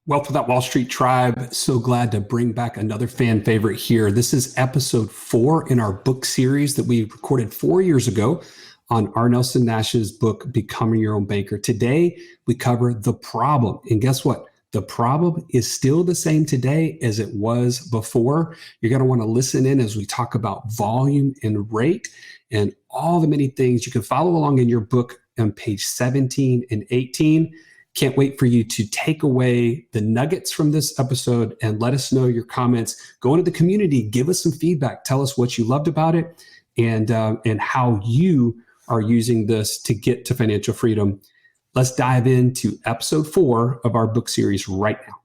Wealth Without Wall Street Tribe, so glad to bring back another fan favorite here. This is episode 4 in our book series that we recorded 4 years ago on R. Nelson Nash's book, Becoming Your Own Banker. Today, we cover the problem. And guess what? The problem is still the same today as it was before. You're going to want to listen in as we talk about volume and rate and all the many things. You can follow along in your book on page 17 and 18. Can't wait for you to take away the nuggets from this episode and let us know your comments. Go into the community, give us some feedback. Tell us what you loved about it and how you are using this to get to financial freedom. Let's dive into episode 4 of our book series right now.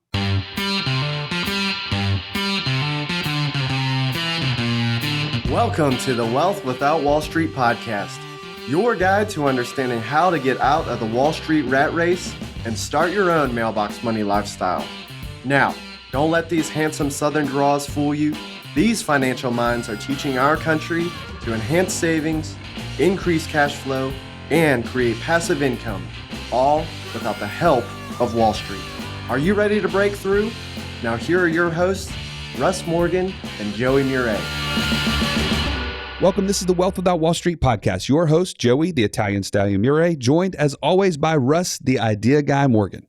Welcome to the Wealth Without Wall Street podcast, your guide to understanding how to get out of the Wall Street rat race and start your own mailbox money lifestyle. Now, don't let these handsome Southern draws fool you. These financial minds are teaching our country to enhance savings, increase cash flow, and create passive income, all without the help of Wall Street. Are you ready to break through? Now here are your hosts, Russ Morgan and Joey Murray. Welcome. This is the Wealth Without Wall Street podcast. Your host, Joey, the Italian Stallion Murray, joined as always by Russ, the Idea Guy Morgan.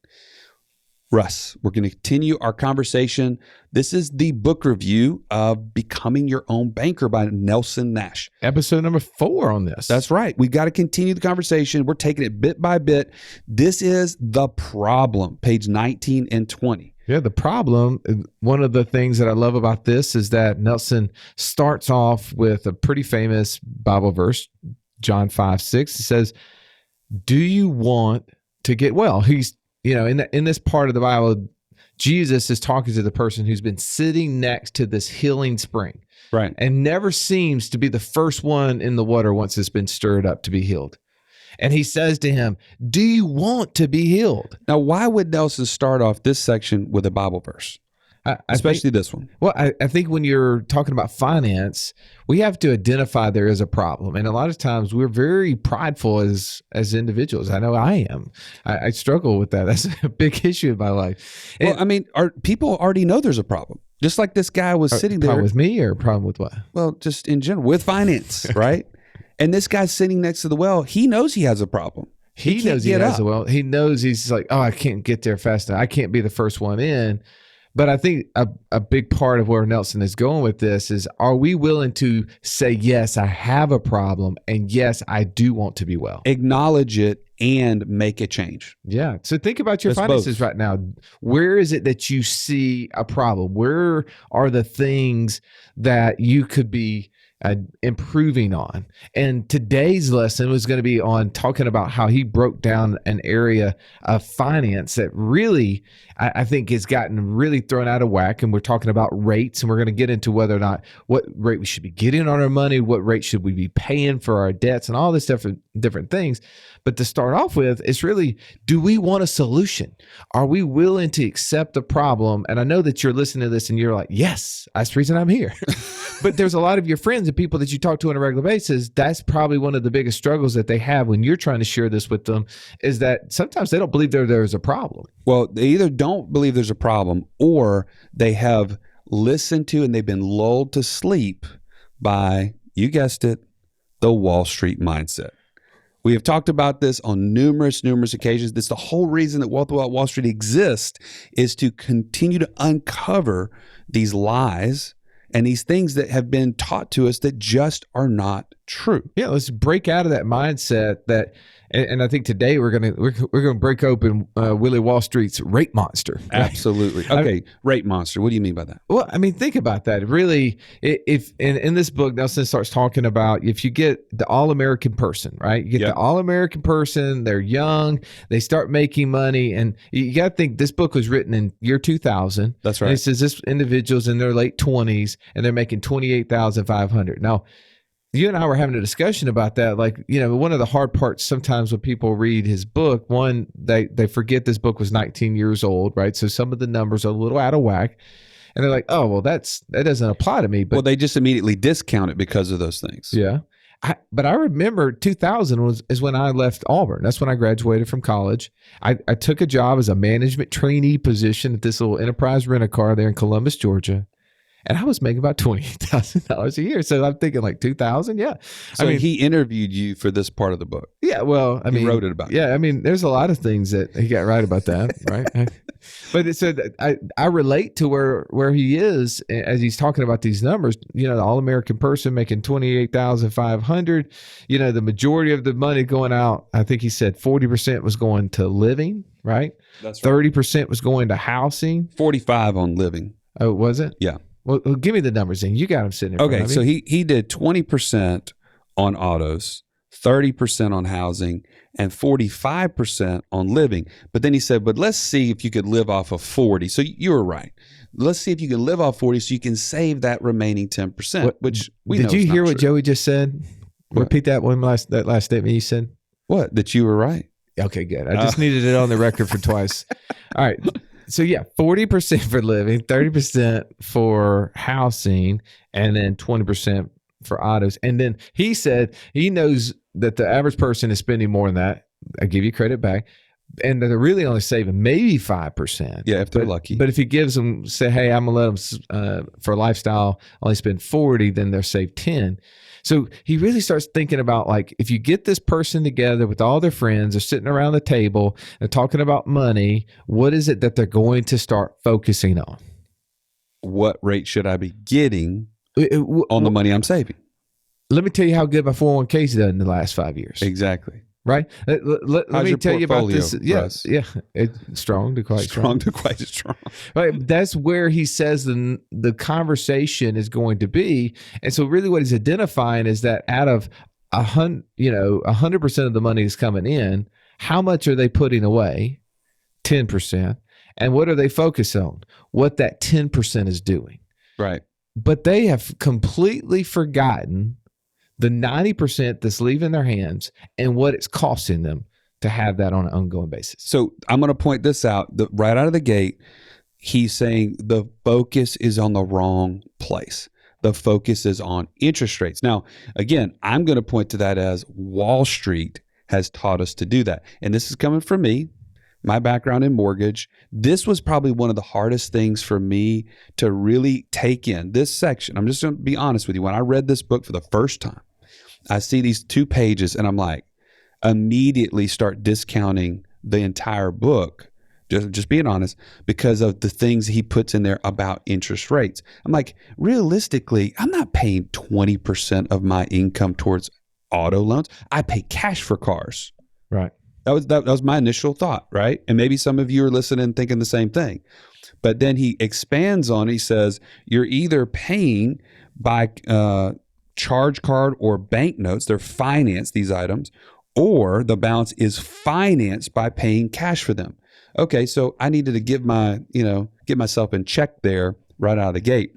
Russ, we're going to continue our conversation. This is the book review of Becoming Your Own Banker by Nelson Nash. Episode number 4 on this. That's right. We got to continue the conversation. We're taking it bit by bit. This is the problem, page 19 and 20. Yeah, the problem, one of the things that I love about this is that Nelson starts off with a pretty famous Bible verse, John 5:6. He says, do you want to get well? He's, in this part of the Bible, Jesus is talking to the person who's been sitting next to this healing spring. Right. And never seems to be the first one in the water once it's been stirred up to be healed. And he says to him, do you want to be healed? Now, why would Nelson start off this section with a Bible verse? Especially this one. Well, I think when you're talking about finance, we have to identify there is a problem. And a lot of times we're very prideful as individuals. I know I am. I struggle with that. That's a big issue in my life. People already know there's a problem. Just like this guy was sitting there. Problem with me or a problem with what? Well, just in general, with finance, right? And this guy's sitting next to the well. He knows he has a problem. He knows he has a well. He knows he's like, oh, I can't get there fast enough. I can't be the first one in. But I think a big part of where Nelson is going with this is, are we willing to say, yes, I have a problem, and yes, I do want to be well? Acknowledge it and make a change. Yeah. So think about your finances right now. Where is it that you see a problem? Where are the things that you could be improving on? And today's lesson was going to be on talking about how he broke down an area of finance that really, I think, has gotten really thrown out of whack. And we're talking about rates, and we're going to get into whether or not what rate we should be getting on our money, what rate should we be paying for our debts, and all this different things. But to start off with, it's really, do we want a solution? Are we willing to accept the problem? And I know that you're listening to this and you're like, yes, that's the reason I'm here. But there's a lot of your friends and people that you talk to on a regular basis. That's probably one of the biggest struggles that they have when you're trying to share this with them, is that sometimes they don't believe there's a problem. Well, they either don't believe there's a problem, or they have listened to and they've been lulled to sleep by, you guessed it, the Wall Street mindset. We have talked about this on numerous occasions. This is the whole reason that Wealth Without Wall Street exists, is to continue to uncover these lies and these things that have been taught to us that just are not true. Yeah, let's break out of that mindset that, and I think today we're gonna break open Willie Wall Street's rate monster. Absolutely. Okay, rate monster. What do you mean by that? Well, I mean, think about that. Really, if in this book, Nelson starts talking about, if you get the all-American person, right? You get the all-American person, they're young, they start making money, and you got to think this book was written in year 2000. That's right. And it says this individual's in their late 20s, and they're making $28,500. Now, you and I were having a discussion about that. Like, one of the hard parts sometimes when people read his book, one, they forget this book was 19 years old, right? So some of the numbers are a little out of whack. And they're like, oh, well, that doesn't apply to me. But they just immediately discount it because of those things. Yeah. But I remember 2000 is when I left Auburn. That's when I graduated from college. I took a job as a management trainee position at this little enterprise rent-a-car there in Columbus, Georgia. And I was making about $28,000 a year. So I'm thinking like 2000. Yeah. So he interviewed you for this part of the book. Yeah. Well, he wrote it about. Yeah. I mean, there's a lot of things that he got right about that. Right. But it said I relate to where he is as he's talking about these numbers. The all-American person making $28,500. The majority of the money going out, I think he said 40% was going to living, right? That's right. 30% was going to housing. 45 on living. Oh, was it? Yeah. Well, give me the numbers then. You got them sitting in front of me. So he did 20% on autos, 30% on housing, and 45% on living. But then he said, but let's see if you could live off of 40. So you were right. Let's see if you can live off 40 so you can save that remaining 10%, which we know. Did you hear what true. Joey just said? What? Repeat that last statement you said. What? That you were right. Okay, good. I just needed it on the record for twice. All right. So 40% for living, 30% for housing, and then 20% for autos. And then he said he knows that the average person is spending more than that. I give you credit back. And they're really only saving maybe 5%. Yeah, if they're lucky. But if he gives them, say, hey, I'm going to let them, for lifestyle, only spend 40, then they'll save 10. So he really starts thinking about, like, if you get this person together with all their friends, they're sitting around the table, they're talking about money, what is it that they're going to start focusing on? What rate should I be getting on the money I'm saving? Let me tell you how good my 401k's done in the last 5 years. Exactly. Right? Let me tell you about this. Russ? Yeah. It's strong to quite strong. To quite strong. Right. That's where he says the conversation is going to be. And so really what he's identifying is that out of 100% of the money is coming in, how much are they putting away? 10%. And what are they focused on? What that 10% is doing. Right. But they have completely forgotten the 90% that's leaving their hands and what it's costing them to have that on an ongoing basis. So I'm going to point this out. Right out of the gate, he's saying the focus is on the wrong place. The focus is on interest rates. Now, again, I'm going to point to that as Wall Street has taught us to do that. And this is coming from me, my background in mortgage. This was probably one of the hardest things for me to really take in. This section, I'm just going to be honest with you. When I read this book for the first time, I see these 2 pages and I'm like, immediately start discounting the entire book, just being honest, because of the things he puts in there about interest rates. I'm like, realistically, I'm not paying 20% of my income towards auto loans. I pay cash for cars. Right. That was my initial thought, right? And maybe some of you are listening thinking the same thing. But then he expands on it. He says, you're either paying by charge card or banknotes, they're financed, these items, or the balance is financed by paying cash for them. Okay, so I needed to get myself in check there right out of the gate.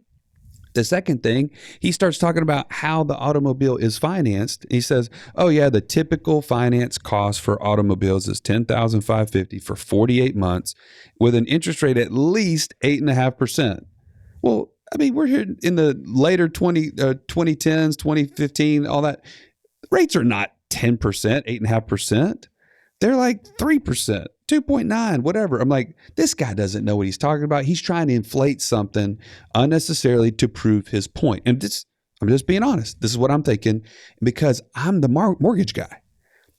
The second thing, he starts talking about how the automobile is financed. He says, oh yeah, the typical finance cost for automobiles is $10,550 for 48 months with an interest rate at least 8.5%. Well, I mean, we're here in the later 2010s, 2015, all that. Rates are not 10%, 8.5%. They're like 3%, 2.9, whatever. I'm like, this guy doesn't know what he's talking about. He's trying to inflate something unnecessarily to prove his point. And I'm just being honest. This is what I'm thinking because I'm the mortgage guy.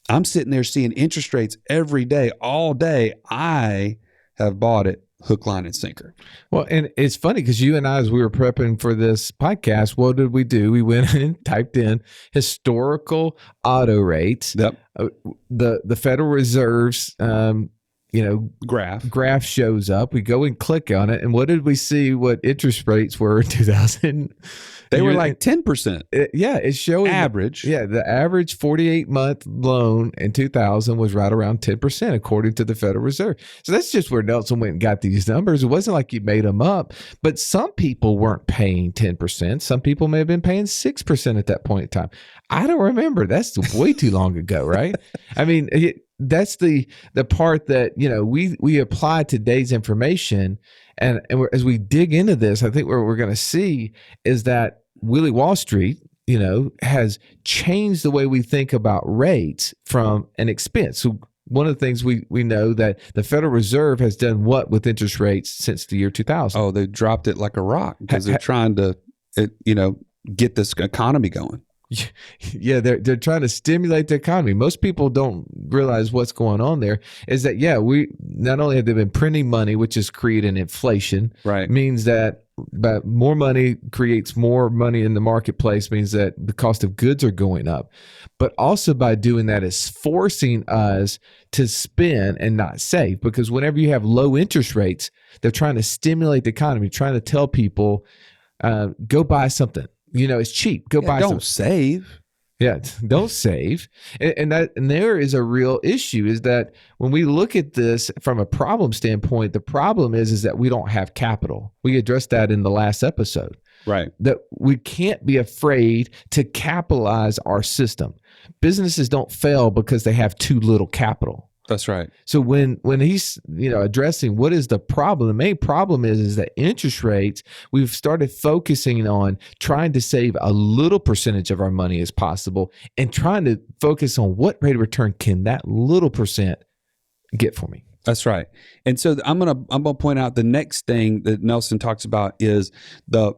I'm sitting there seeing interest rates every day, all day. I have bought it hook, line, and sinker. Well, and it's funny because you and I, as we were prepping for this podcast, what did we do? We went and typed in historical auto rates. Yep. The Federal Reserve's, graph shows up. We go and click on it, and what did we see? What interest rates were in 2000? They were like 10%. It's showing average. The average 48-month loan in 2000 was right around 10%, according to the Federal Reserve. So that's just where Nelson went and got these numbers. It wasn't like he made them up, but some people weren't paying 10%. Some people may have been paying 6% at that point in time. I don't remember. That's way too long ago, right? I mean, that's the part that, we apply today's information. And as we dig into this, I think what we're going to see is that Willie Wall Street, has changed the way we think about rates from an expense. So one of the things we know that the Federal Reserve has done what with interest rates since the year 2000? Oh, they dropped it like a rock because they're trying to, get this economy going. Yeah, they're trying to stimulate the economy. Most people don't realize what's going on there is that, we not only have they been printing money, which is creating inflation, right? Means that but more money creates more money in the marketplace, means that the cost of goods are going up. But also by doing that is forcing us to spend and not save, because whenever you have low interest rates, they're trying to stimulate the economy, trying to tell people, go buy something. It's cheap. Go buy something. Don't save. Yeah, don't save. And there is a real issue, is that when we look at this from a problem standpoint, the problem is that we don't have capital. We addressed that in the last episode. Right. That we can't be afraid to capitalize our system. Businesses don't fail because they have too little capital. That's right. So when he's addressing what is the problem, the main problem is that interest rates, we've started focusing on trying to save a little percentage of our money as possible and trying to focus on what rate of return can that little percent get for me. That's right. And so I'm gonna point out the next thing that Nelson talks about is the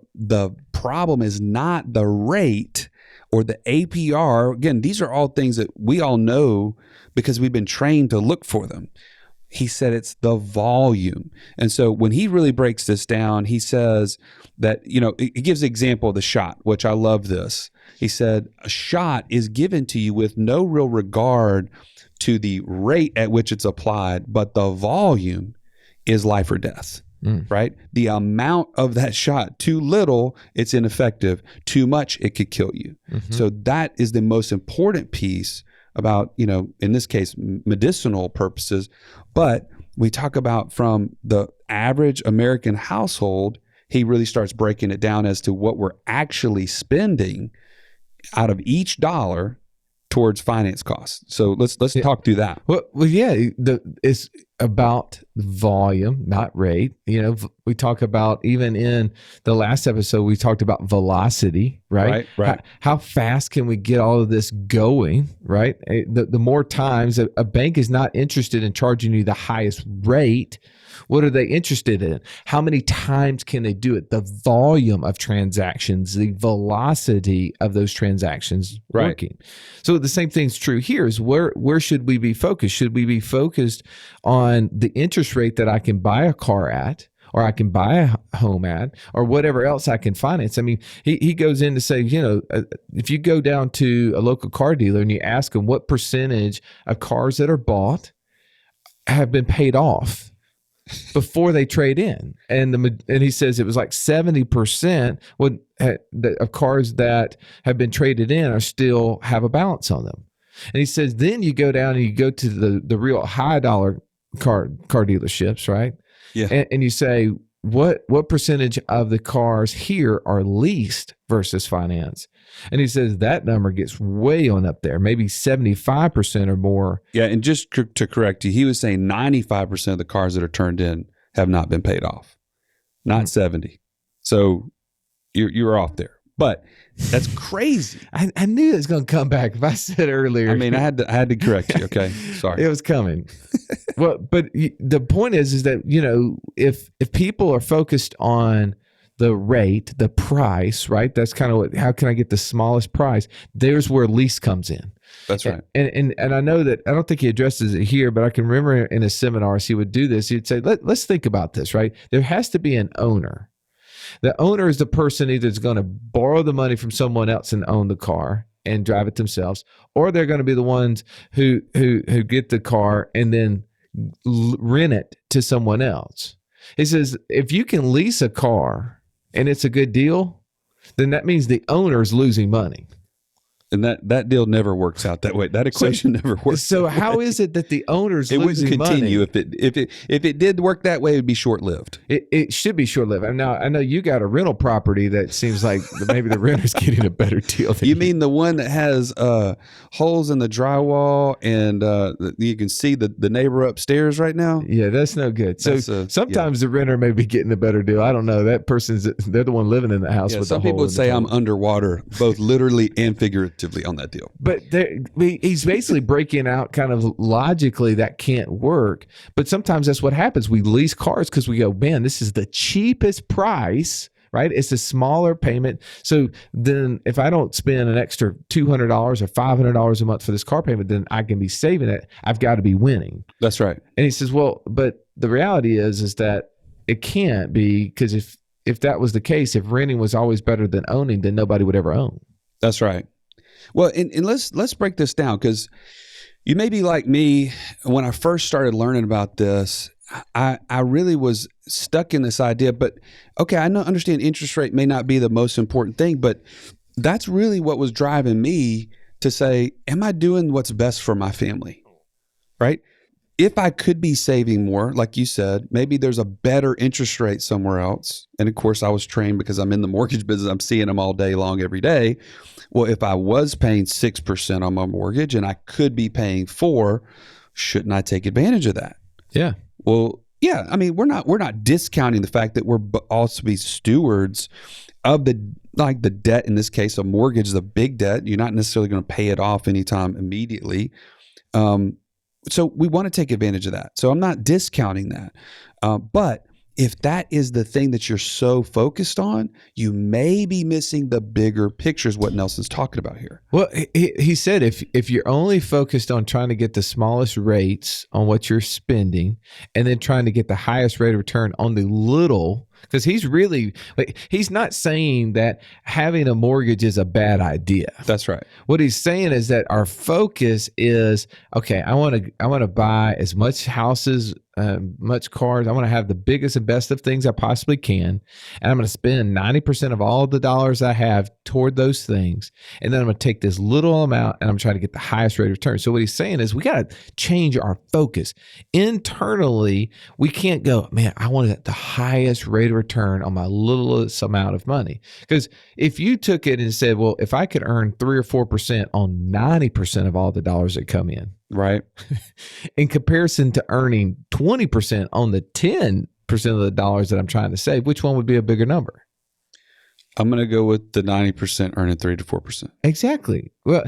problem is not the rate or the APR. Again, these are all things that we all know because we've been trained to look for them. He said it's the volume. And so when he really breaks this down, he says that, he gives the example of the shot, which I love this. He said, a shot is given to you with no real regard to the rate at which it's applied, but the volume is life or death. Right? The amount of that shot, too little, it's ineffective. Too much, it could kill you. Mm-hmm. So that is the most important piece about, in this case, medicinal purposes. But we talk about from the average American household, he really starts breaking it down as to what we're actually spending out of each dollar towards finance costs. So let's talk through that. Well, it's about volume, not rate. We talk about, even in the last episode, we talked about velocity, right? Right. How fast can we get all of this going, right? The more times a bank is not interested in charging you the highest rate. What are they interested in? How many times can they do it? The volume of transactions, the velocity of those transactions working. So the same thing's true here, is where should we be focused? Should we be focused on the interest rate that I can buy a car at, or I can buy a home at, or whatever else I can finance? I mean, he goes in to say, if you go down to a local car dealer and you ask them what percentage of cars that are bought have been paid off before they trade in, and he says it was like 70% of cars that have been traded in are still have a balance on them. And he says then you go down and you go to the real high dollar car dealerships, right? Yeah. And you say, what percentage of the cars here are leased versus finance? And he says that number gets way on up there, maybe 75% or more. Yeah, and just to correct you, he was saying 95% of the cars that are turned in have not been paid off, not 70. So you're off there. But that's crazy. I knew it was going to come back if I said earlier. I mean, I had to correct you. Okay, sorry. It was coming. Well, but the point is that if people are focused on the rate, the price, right? That's kind of how can I get the smallest price? There's where lease comes in. That's right. And I know that, I don't think he addresses it here, but I can remember in his seminars he would do this. He'd say, let's think about this, right? There has to be an owner. The owner is the person either is going to borrow the money from someone else and own the car and drive it themselves, or they're going to be the ones who get the car and then rent it to someone else. He says, if you can lease a car and it's a good deal, then that means the owner is losing money. And that deal never works out that way. That equation never works. So how is it that the owner's it losing wouldn't continue money? if it did work that way, it'd be short lived. It should be short lived. Now I know you got a rental property that seems like maybe the renter's getting a better deal. Than You mean the one that has holes in the drywall and you can see the neighbor upstairs right now? Yeah, that's no good. So sometimes the renter may be getting a better deal. I don't know. That they're the one living in the house with some the hole people would say I'm toilet. underwater, both literally and figuratively on that deal. But he's basically breaking out kind of logically that can't work. But sometimes that's what happens. We lease cars because we go, man, this is the cheapest price, right? It's a smaller payment. So then if I don't spend an extra $200 or $500 a month for this car payment, then I can be saving it. I've got to be winning. That's right. And he says, well, but the reality is that it can't be, because if that was the case, if renting was always better than owning, then nobody would ever own. That's right. Well, and let's break this down, because you may be like me. When I first started learning about this, I really was stuck in this idea. But okay, understand interest rate may not be the most important thing, but that's really what was driving me to say, am I doing what's best for my family? Right? If I could be saving more, like you said, maybe there's a better interest rate somewhere else. And of course, I was trained because I'm in the mortgage business. I'm seeing them all day long, every day. Well, if I was paying 6% on my mortgage and I could be paying 4%, shouldn't I take advantage of that? Yeah. Well, yeah. I mean, we're not discounting the fact that we're also be stewards of the debt. In this case, a mortgage is a big debt. You're not necessarily going to pay it off anytime immediately. So we want to take advantage of that. So I'm not discounting that. But if that is the thing that you're so focused on, you may be missing the bigger picture, is what Nelson's talking about here. Well, he said if you're only focused on trying to get the smallest rates on what you're spending and then trying to get the highest rate of return on the little, because he's not saying that having a mortgage is a bad idea. That's right. What he's saying is that our focus is, okay, I want to buy as much houses, much cars. I want to have the biggest and best of things I possibly can. And I'm going to spend 90% of all the dollars I have toward those things. And then I'm going to take this little amount and I'm trying to get the highest rate of return. So what he's saying is we got to change our focus. Internally, we can't go, man, I want the highest rate of return on my littlest amount of money. Because if you took it and said, well, if I could earn 3 or 4% on 90% of all the dollars that come in, right, in comparison to earning 20% on the 10% of the dollars that I'm trying to save, which one would be a bigger number? I'm going to go with the 90% earning 3 to 4%. Exactly. Well,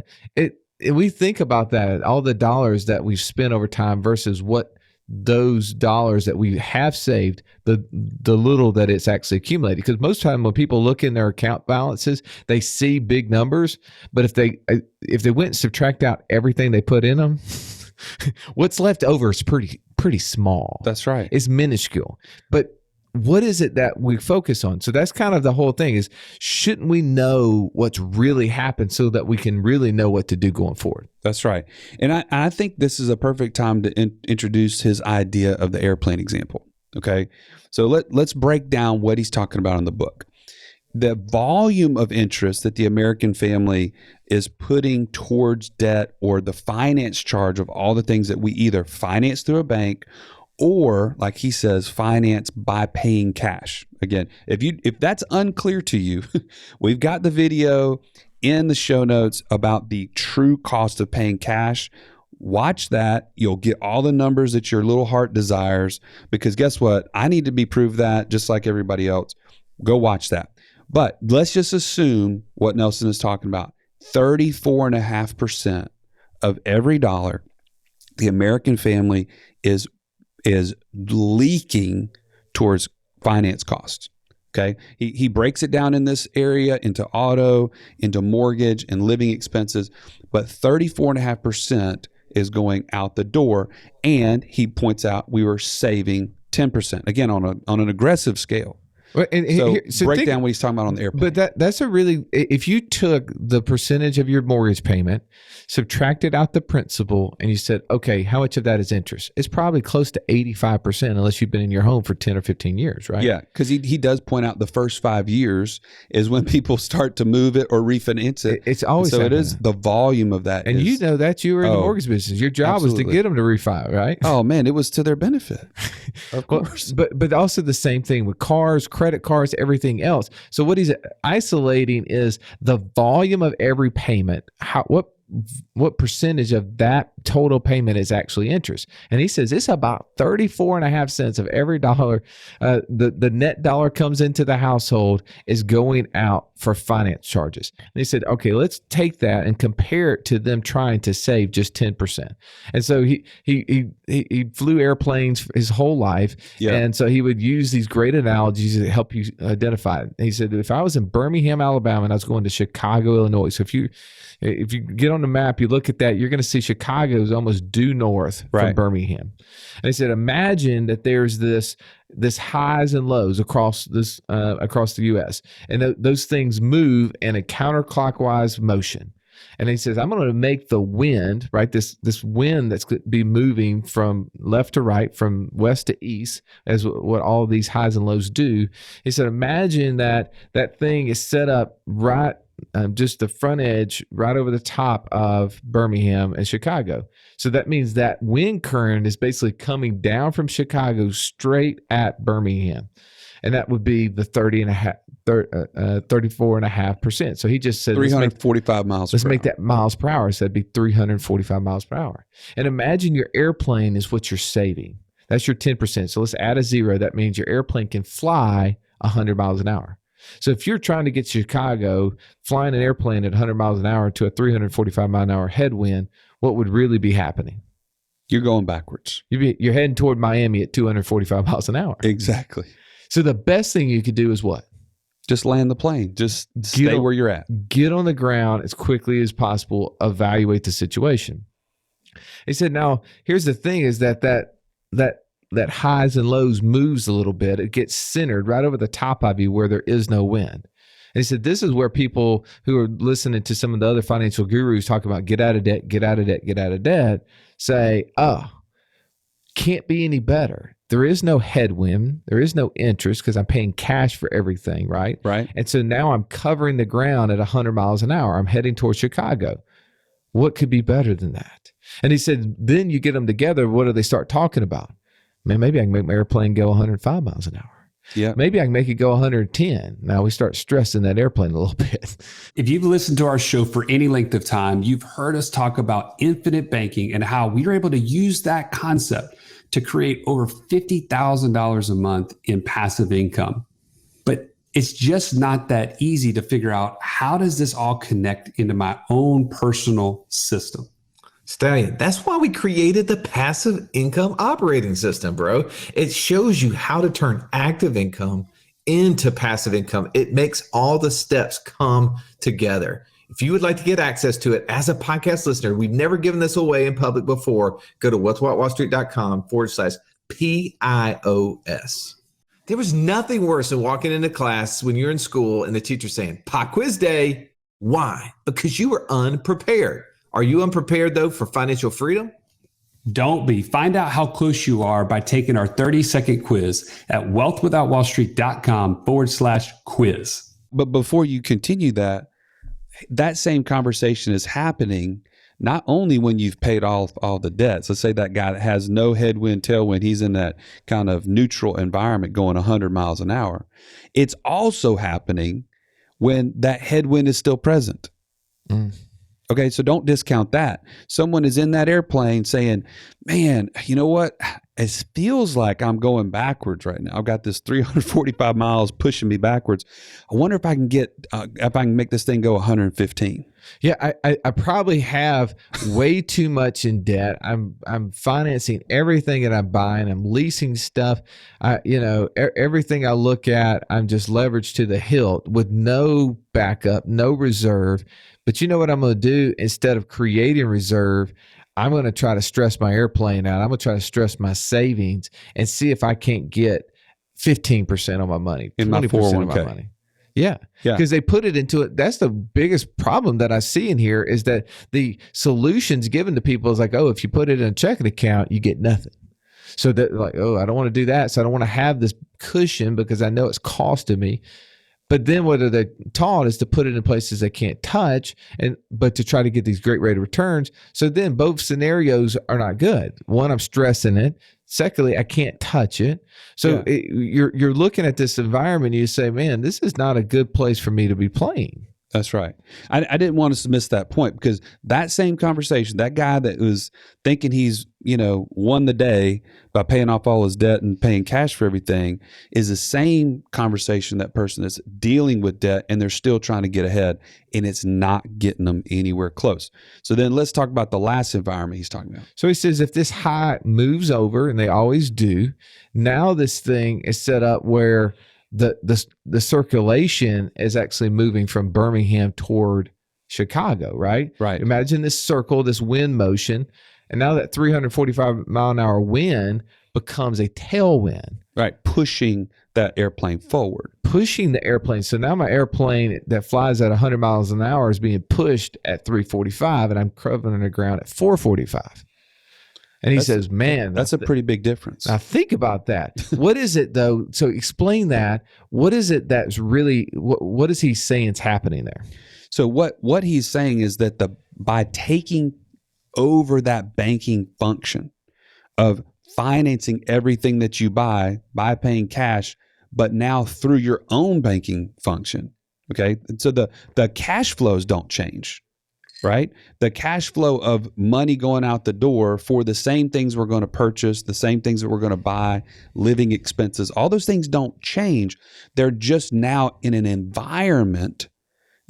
we think about that, all the dollars that we've spent over time versus what those dollars that we have saved, the little that it's actually accumulated. Because most of the time when people look in their account balances, they see big numbers, but if they went and subtract out everything they put in them, what's left over is pretty small. That's right. It's minuscule. But what is it that we focus on? So that's kind of the whole thing, is shouldn't we know what's really happened so that we can really know what to do going forward? That's right. And I think this is a perfect time to introduce his idea of the airplane example. Okay. So let's break down what he's talking about in the book. The volume of interest that the American family is putting towards debt, or the finance charge of all the things that we either finance through a bank or, like he says, finance by paying cash. Again, if that's unclear to you, we've got the video in the show notes about the true cost of paying cash. Watch that. You'll get all the numbers that your little heart desires, because guess what? I need to be proved that just like everybody else. Go watch that. But let's just assume what Nelson is talking about. 34.5% of every dollar the American family is leaking towards finance costs. Okay. He breaks it down in this area into auto, into mortgage and living expenses, but 34.5% is going out the door. And he points out we were saving 10%, again, on an aggressive scale. Well, So break down what he's talking about on the airplane. But that's a really, if you took the percentage of your mortgage payment, subtracted out the principal, and you said, okay, how much of that is interest? It's probably close to 85% unless you've been in your home for 10 or 15 years, right? Yeah, because he does point out the first 5 years is when people start to move it or refinance it. It's always so. It is the volume of that. And you know that you were in the mortgage business. Your job was to get them to refi, right? Oh man, it was to their benefit. Of course. But also the same thing with cars, credit cards, everything else. So what he's isolating is the volume of every payment. What percentage of that total payment is actually interest? And he says it's about 34.5 cents of every dollar. The net dollar comes into the household is going out for finance charges. And he said, okay, let's take that and compare it to them trying to save just 10%. And so he flew airplanes his whole life. Yeah. And so he would use these great analogies to help you identify it. And he said, if I was in Birmingham, Alabama, and I was going to Chicago, Illinois, so if you get on the map, you look at that, you're going to see Chicago is almost due north from Birmingham. And he said, imagine that there's this highs and lows across the U.S. and those things move in a counterclockwise motion. And he says, I'm going to make the wind, right? This wind that's going to be moving from left to right, from west to east, as what all of these highs and lows do. He said, imagine that thing is set up right. Just the front edge right over the top of Birmingham and Chicago. So that means that wind current is basically coming down from Chicago straight at Birmingham. And that would be the 34.5%. So he just said 345 miles per hour. Let's make that miles per hour. So that'd be 345 miles per hour. And imagine your airplane is what you're saving. That's your 10%. So let's add a zero. That means your airplane can fly 100 miles an hour. So if you're trying to get to Chicago, flying an airplane at 100 miles an hour to a 345 mile an hour headwind, what would really be happening? You're going backwards. You're heading toward Miami at 245 miles an hour. Exactly. So the best thing you could do is what? Just land the plane. Just stay where you're at. Get on the ground as quickly as possible. Evaluate the situation. He said, now, here's the thing is that highs and lows moves a little bit. It gets centered right over the top of you where there is no wind. And he said, this is where people who are listening to some of the other financial gurus talk about get out of debt, get out of debt, get out of debt, say, oh, can't be any better. There is no headwind. There is no interest because I'm paying cash for everything, right? Right. And so now I'm covering the ground at 100 miles an hour. I'm heading towards Chicago. What could be better than that? And he said, then you get them together. What do they start talking about? Man, maybe I can make my airplane go 105 miles an hour. Yeah. Maybe I can make it go 110. Now we start stressing that airplane a little bit. If you've listened to our show for any length of time, you've heard us talk about infinite banking and how we were able to use that concept to create over $50,000 a month in passive income. But it's just not that easy to figure out, how does this all connect into my own personal system? Stallion, that's why we created the passive income operating system, bro. It shows you how to turn active income into passive income. It makes all the steps come together. If you would like to get access to it as a podcast listener, we've never given this away in public before. Go to wealthwithoutwallstreet.com/PIOS. There was nothing worse than walking into class when you're in school and the teacher saying, pop quiz day. Why? Because you were unprepared. Are you unprepared, though, for financial freedom? Don't be. Find out how close you are by taking our 30-second quiz at wealthwithoutwallstreet.com/quiz. But before you continue that same conversation is happening not only when you've paid off all the debts. Let's say that guy that has no headwind, tailwind, he's in that kind of neutral environment going 100 miles an hour. It's also happening when that headwind is still present. Okay, so don't discount that. Someone is in that airplane saying, man, you know what? It feels like I'm going backwards right now. I've got this 345 miles pushing me backwards. I wonder if I can make this thing go 115. Yeah, I probably have way too much in debt. I'm financing everything that I'm buying. I'm leasing stuff. Everything I look at, I'm just leveraged to the hilt with no backup, no reserve. But you know what I'm going to do? Instead of creating reserve, I'm going to try to stress my airplane out. I'm going to try to stress my savings and see if I can't get 15% on my money, in my 20% of my 401k. money. Yeah. Yeah. Because they put it into it. That's the biggest problem that I see in here is that the solutions given to people is like, oh, if you put it in a checking account, you get nothing. So that like, oh, I don't want to do that. So I don't want to have this cushion because I know it's costing me. But then what are they taught is to put it in places they can't touch, but to try to get these great rate of returns. So then both scenarios are not good. One, I'm stressing it. Secondly, I can't touch it. So you're looking at this environment and you say, man, this is not a good place for me to be playing. That's right. I didn't want us to miss that point because that same conversation, that guy that was thinking he's, won the day by paying off all his debt and paying cash for everything is the same conversation that person that's dealing with debt and they're still trying to get ahead and it's not getting them anywhere close. So then let's talk about the last environment he's talking about. So he says if this high moves over, and they always do, now this thing is set up where the circulation is actually moving from Birmingham toward Chicago, right? Right. Imagine this circle, this wind motion, and now that 345 mile an hour wind becomes a tailwind. Right. Pushing that airplane forward. Pushing the airplane. So now my airplane that flies at 100 miles an hour is being pushed at 345, and I'm covering the ground at 445. And he says, man, that's a pretty big difference. Now think about that. What is it though? So explain that. What is it that's really, what is he saying is happening there? So what he's saying is that by taking over that banking function of financing everything that you buy by paying cash, but now through your own banking function. Okay. So the cash flows don't change. Right? The cash flow of money going out the door for the same things we're going to purchase, the same things that we're going to buy, living expenses, all those things don't change. They're just now in an environment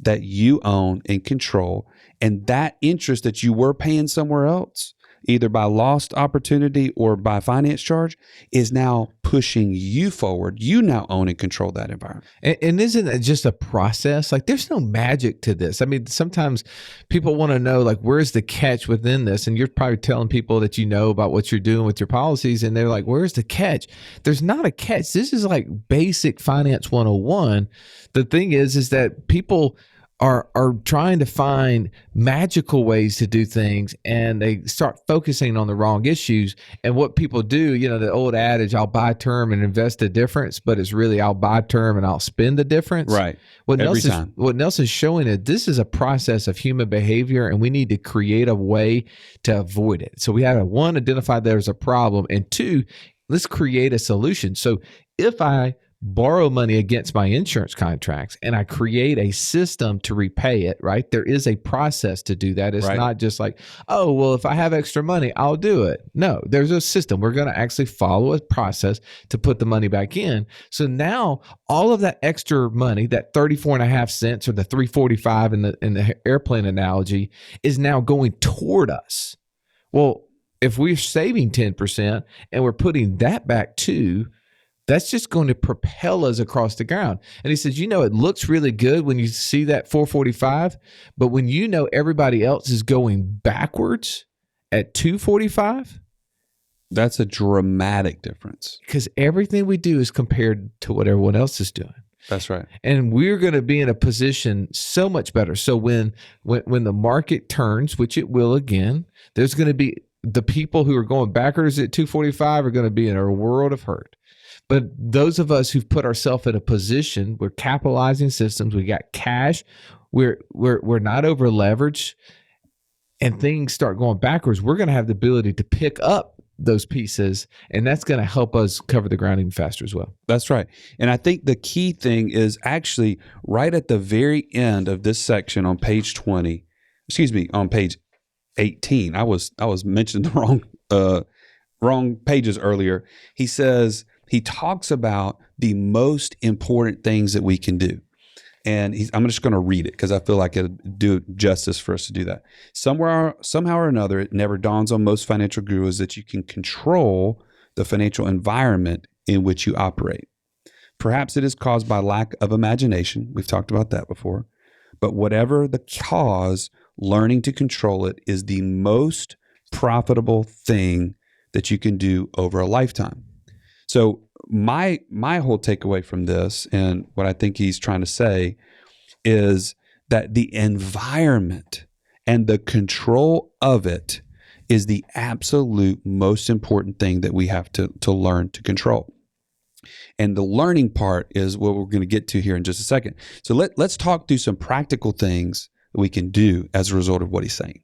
that you own and control. And that interest that you were paying somewhere else, either by lost opportunity or by finance charge, is now pushing you forward. You now own and control that environment. And isn't it just a process? Like there's no magic to this. I mean, sometimes people want to know like, where's the catch within this? And you're probably telling people that you know about what you're doing with your policies. And they're like, where's the catch? There's not a catch. This is like basic finance 101. The thing is that people are trying to find magical ways to do things, and they start focusing on the wrong issues. And what people do, the old adage, I'll buy term and invest the difference, but it's really I'll buy term and I'll spend the difference. Right. What Nelson's showing is this is a process of human behavior, and we need to create a way to avoid it. So we have to, one, identify there's a problem, and two, let's create a solution. So if I borrow money against my insurance contracts and I create a system to repay it, right? There is a process to do that. It's not just like, oh, well, if I have extra money, I'll do it. No, there's a system. We're going to actually follow a process to put the money back in. So now all of that extra money, that 34.5 cents or the 345 in the airplane analogy, is now going toward us. Well, if we're saving 10% and we're putting that back too, that's just going to propel us across the ground. And he says, it looks really good when you see that 445, but when everybody else is going backwards at 245, that's a dramatic difference. Because everything we do is compared to what everyone else is doing. That's right. And we're going to be in a position so much better. So when the market turns, which it will again, there's going to be the people who are going backwards at 245 are going to be in a world of hurt. But those of us who've put ourselves in a position, we're capitalizing systems, we got cash, we're not over leveraged, and things start going backwards, we're going to have the ability to pick up those pieces, and that's going to help us cover the ground even faster as well. That's right. And I think the key thing is actually right at the very end of this section on page 20, on page 18. I was mentioning the wrong pages earlier. He talks about the most important things that we can do. And I'm just going to read it because I feel like it'd do justice for us to do that. Somehow or another, it never dawns on most financial gurus that you can control the financial environment in which you operate. Perhaps it is caused by lack of imagination. We've talked about that before. But whatever the cause, learning to control it is the most profitable thing that you can do over a lifetime. So my whole takeaway from this, and what I think he's trying to say, is that the environment and the control of it is the absolute most important thing that we have to learn to control. And the learning part is what we're going to get to here in just a second. So let's talk through some practical things that we can do as a result of what he's saying.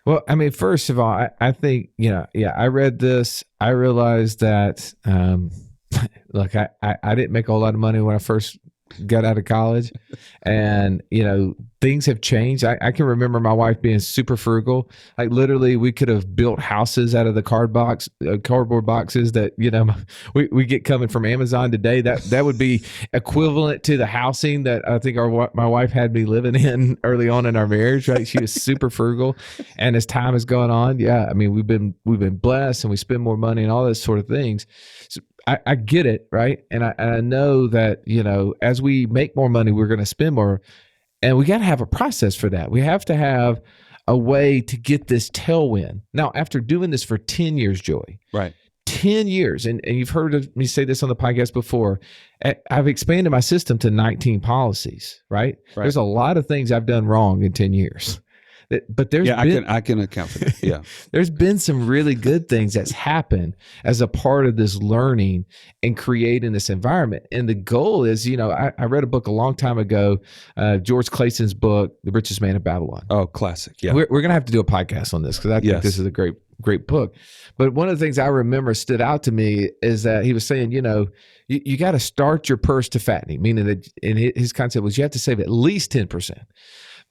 Well, I mean, first of all, I think, I read this. I realized that, look, I didn't make a whole lot of money when I first got out of college, and things have changed. I can remember my wife being super frugal. Like literally, we could have built houses out of the cardboard boxes that we get coming from Amazon today. That would be equivalent to the housing that I think my wife had me living in early on in our marriage. Right, she was super frugal, and as time has gone on, I mean, we've been blessed, and we spend more money and all those sort of things. So, I get it, right? And I know that, as we make more money, we're going to spend more. And we got to have a process for that. We have to have a way to get this tailwind. Now, after doing this for 10 years, Joey. Right. 10 years. And you've heard of me say this on the podcast before. I've expanded my system to 19 policies, right? There's a lot of things I've done wrong in 10 years. But there's I can account for that. Yeah. There's been some really good things that's happened as a part of this learning and creating this environment. And the goal is, I read a book a long time ago, George Clayton's book, The Richest Man in Babylon. Oh, classic. Yeah. We're going to have to do a podcast on this because I think this is a great book. But one of the things I remember stood out to me is that he was saying, you got to start your purse to fattening, meaning that, and his concept was you have to save at least 10%.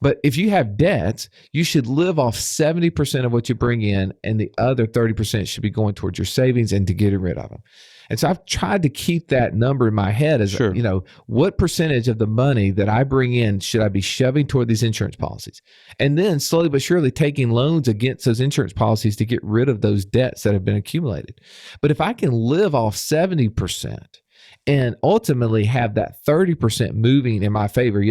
But if you have debts, you should live off 70% of what you bring in, and the other 30% should be going towards your savings and to getting rid of them. And so I've tried to keep that number in my head as, what percentage of the money that I bring in should I be shoving toward these insurance policies? And then slowly but surely taking loans against those insurance policies to get rid of those debts that have been accumulated. But if I can live off 70%, and ultimately have that 30% moving in my favor.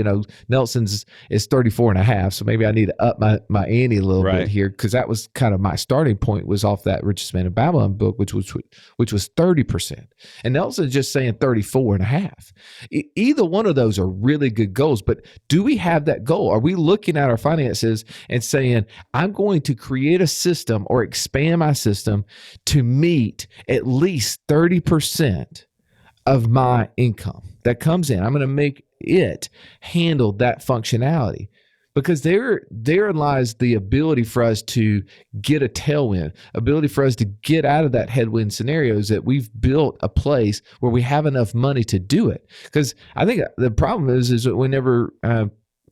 Nelson's is 34.5. So maybe I need to up my ante a little bit here, because that was kind of my starting point, was off that Richest Man in Babylon book, which was 30%. And Nelson's just saying 34.5. Either one of those are really good goals, but do we have that goal? Are we looking at our finances and saying, I'm going to create a system or expand my system to meet at least 30% of my income that comes in? I'm going to make it handle that functionality, because there lies the ability for us to get a tailwind, ability for us to get out of that headwind scenarios, that we've built a place where we have enough money to do it. Because I think the problem is that whenever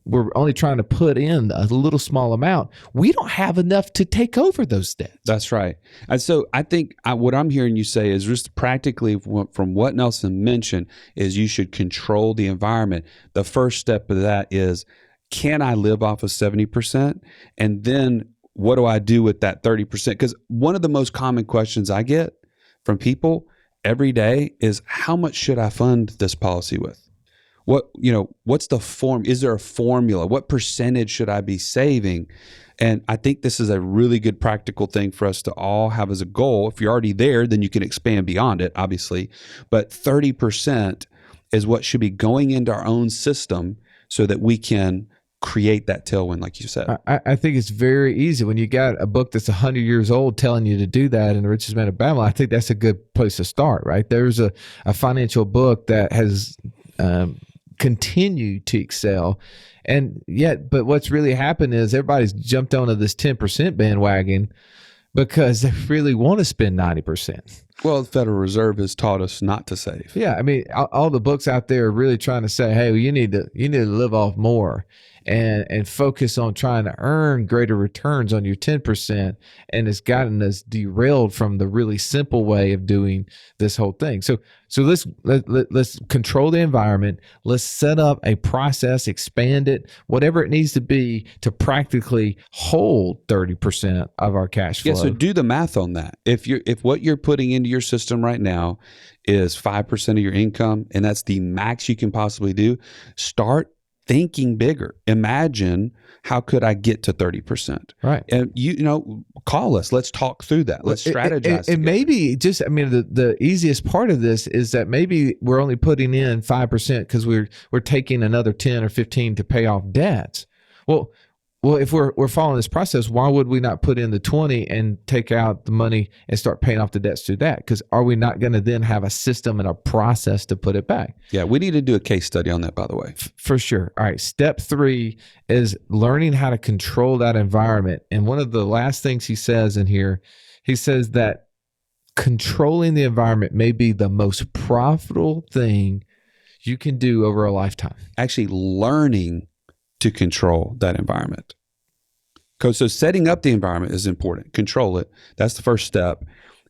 we're only trying to put in a little small amount, we don't have enough to take over those debts. That's right. And so I think what I'm hearing you say is, just practically from what Nelson mentioned, is you should control the environment. The first step of that is, can I live off of 70%? And then what do I do with that 30%? Because one of the most common questions I get from people every day is, how much should I fund this policy with? What's the form? Is there a formula? What percentage should I be saving? And I think this is a really good practical thing for us to all have as a goal. If you're already there, then you can expand beyond it, obviously. But 30% is what should be going into our own system so that we can create that tailwind, like you said. I think it's very easy when you got a book that's 100 years old telling you to do that in The Richest Man in Babylon. I think that's a good place to start, right? There's a financial book that has continue to excel. And yet, but what's really happened is everybody's jumped onto this 10% bandwagon because they really want to spend 90%. Well, the Federal Reserve has taught us not to save. Yeah, I mean, all the books out there are really trying to say, hey, well, you need to live off more and focus on trying to earn greater returns on your 10%. And it's gotten us derailed from the really simple way of doing this whole thing. So let's control the environment. Let's set up a process, expand it, whatever it needs to be to practically hold 30% of our cash flow. Yeah, so do the math on that. If what you're putting into your system right now is 5% of your income, and that's the max you can possibly do, start thinking bigger. Imagine, how could I get to 30%? Right. And call us. Let's talk through that. Let's strategize. And maybe the easiest part of this is that maybe we're only putting in 5% because we're taking another 10 or 15 to pay off debts. Well, if we're following this process, why would we not put in the 20 and take out the money and start paying off the debts through that? Because are we not going to then have a system and a process to put it back? Yeah, we need to do a case study on that, by the way. For sure. All right. Step 3 is learning how to control that environment. And one of the last things he says in here, he says that controlling the environment may be the most profitable thing you can do over a lifetime. Actually learning to control that environment. So setting up the environment is important. Control it. That's the first step.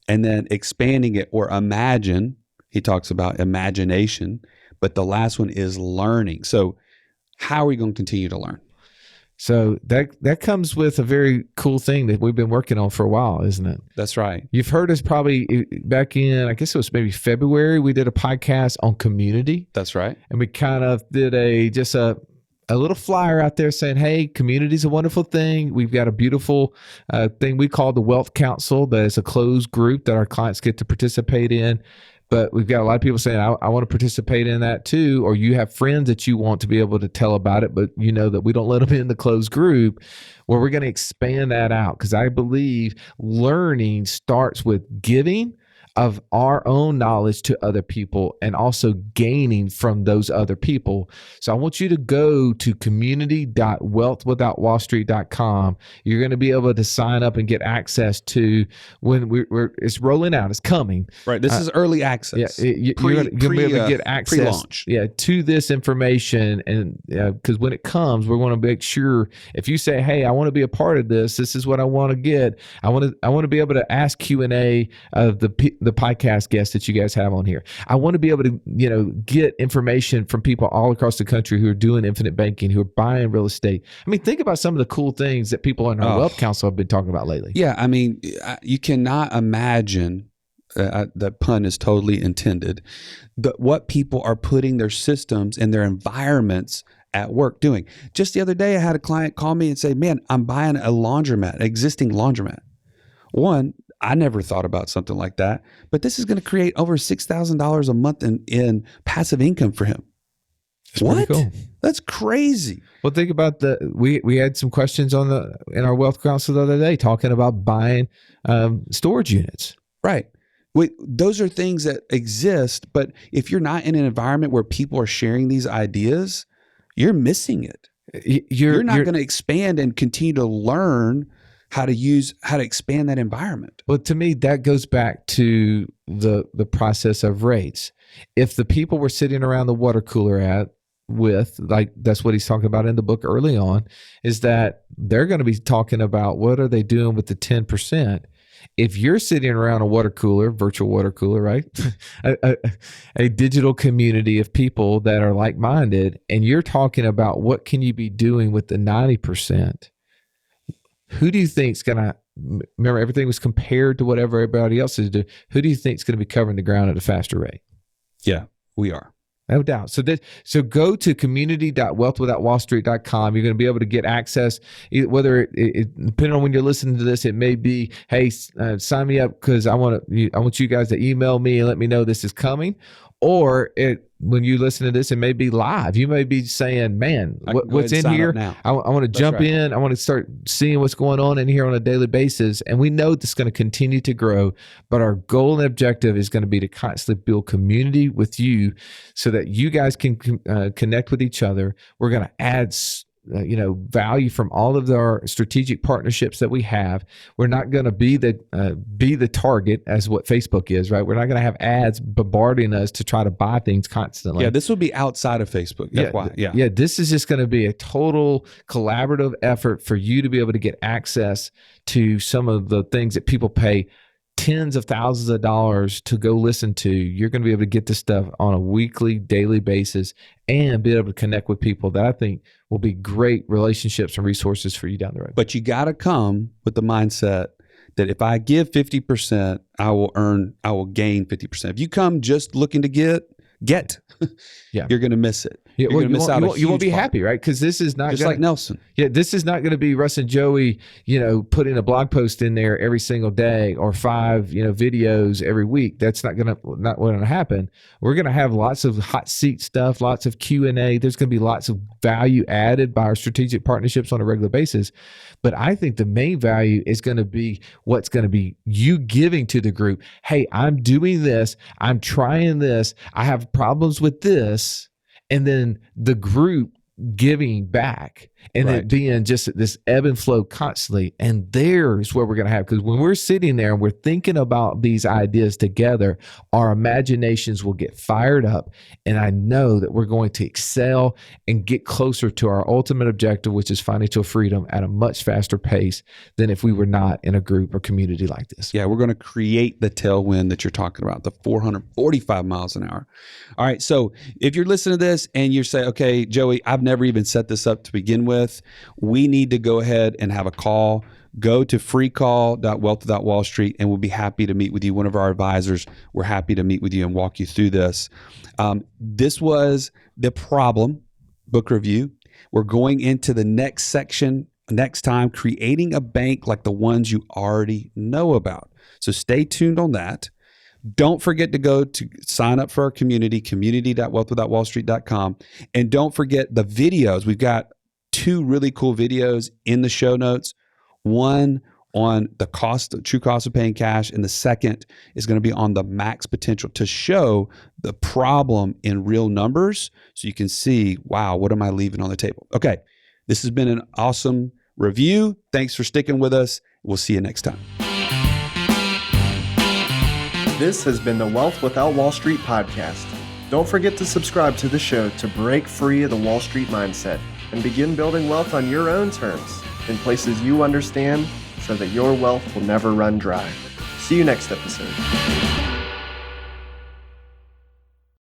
And then expanding it, or imagine. He talks about imagination, but the last one is learning. So how are we going to continue to learn? So that comes with a very cool thing that we've been working on for a while, isn't it? That's right. You've heard us probably back in, I guess it was maybe February, we did a podcast on community. That's right. And we kind of did a little flyer out there saying, hey, community is a wonderful thing. We've got a beautiful thing we call the Wealth Council that is a closed group that our clients get to participate in. But we've got a lot of people saying, I want to participate in that too. Or you have friends that you want to be able to tell about it, but you know that we don't let them in the closed group. Well, we're going to expand that out because I believe learning starts with giving of our own knowledge to other people and also gaining from those other people. So I want you to go to community.wealthwithoutwallstreet.com. You're going to be able to sign up and get access to when it's rolling out. It's coming. Right. This is early access. Yeah, you're going to be able to get access pre-launch. To this information. And because when it comes, we're going to make sure if you say, hey, I want to be a part of this, this is what I want to get. I want to be able to ask Q&A of the podcast guests that you guys have on here. I want to be able to, get information from people all across the country who are doing infinite banking, who are buying real estate. I mean, think about some of the cool things that people in our Wealth Council have been talking about lately. Yeah. I mean, you cannot imagine, that pun is totally intended, what people are putting their systems and their environments at work doing. Just the other day, I had a client call me and say, man, I'm buying a laundromat, an existing laundromat. One, I never thought about something like that, but this is going to create over $6,000 a month in passive income for him. That's what? Cool. That's crazy. Well, think about we had some questions in our Wealth Council the other day talking about buying storage units. Right. Those are things that exist, but if you're not in an environment where people are sharing these ideas, you're missing it. You're not going to expand and continue to learn how to expand that environment. Well, to me, that goes back to the process of rates. If the people were sitting around the water cooler that's what he's talking about in the book early on, is that they're going to be talking about what are they doing with the 10%. If you're sitting around a water cooler, virtual water cooler, right? a digital community of people that are like-minded, and you're talking about what can you be doing with the 90%, who do you think is going to, remember everything was compared to whatever everybody else is doing, who do you think is going to be covering the ground at a faster rate? Yeah, we are. No doubt. So go to community.wealthwithoutwallstreet.com. You're going to be able to get access, whether depending on when you're listening to this, it may be, hey, sign me up because I want you guys to email me and let me know this is coming. Or when you listen to this, it may be live. You may be saying, man, what's in here? I want to jump in. I want to start seeing what's going on in here on a daily basis. And we know this is going to continue to grow, but our goal and objective is going to be to constantly build community with you so that you guys can connect with each other. We're going to add value from all of our strategic partnerships that we have. We're not going to be the target as what Facebook is, right? We're not going to have ads bombarding us to try to buy things constantly. Yeah, this will be outside of Facebook. That's why. Yeah, this is just going to be a total collaborative effort for you to be able to get access to some of the things that people pay tens of thousands of dollars to go listen to. You're going to be able to get this stuff on a weekly, daily basis and be able to connect with people that I think will be great relationships and resources for you down the road. But you got to come with the mindset that if I give 50%, I will gain 50%. If you come just looking to get, get, Yeah. you're going to miss it. Yeah, You're well, going to miss out. you won't be huge part. happy, right? Because this is not Just gonna, like Nelson. Yeah, this is not going to be Russ and Joey, putting a blog post in there every single day or 5, videos every week. That's not going to happen. We're going to have lots of hot seat stuff, lots of Q&A. There's going to be lots of value added by our strategic partnerships on a regular basis. But I think the main value is going to be what's going to be you giving to the group. Hey, I'm doing this. I'm trying this. I have problems with this. And then the group giving back and it being just this ebb and flow constantly. And there's where we're going to have, because when we're sitting there and we're thinking about these ideas together, our imaginations will get fired up. And I know that we're going to excel and get closer to our ultimate objective, which is financial freedom at a much faster pace than if we were not in a group or community like this. Yeah, we're going to create the tailwind that you're talking about, the 445 miles an hour. All right, so if you're listening to this and you say, okay, Joey, I've never even set this up to begin with, we need to go ahead and have a call. Go to freecall.wealth.wallstreet and we'll be happy to meet with you. One of our advisors, we're happy to meet with you and walk you through this. This was the problem book review. We're going into the next section next time, creating a bank like the ones you already know about. So stay tuned on that. Don't forget to go to sign up for our community.wealthwithoutwallstreet.com. And don't forget the videos. We've got 2 really cool videos in the show notes. One on the true cost of paying cash. And the second is going to be on the max potential to show the problem in real numbers. So you can see, wow, what am I leaving on the table? Okay. This has been an awesome review. Thanks for sticking with us. We'll see you next time. This has been the Wealth Without Wall Street podcast. Don't forget to subscribe to the show to break free of the Wall Street mindset and begin building wealth on your own terms in places you understand so that your wealth will never run dry. See you next episode.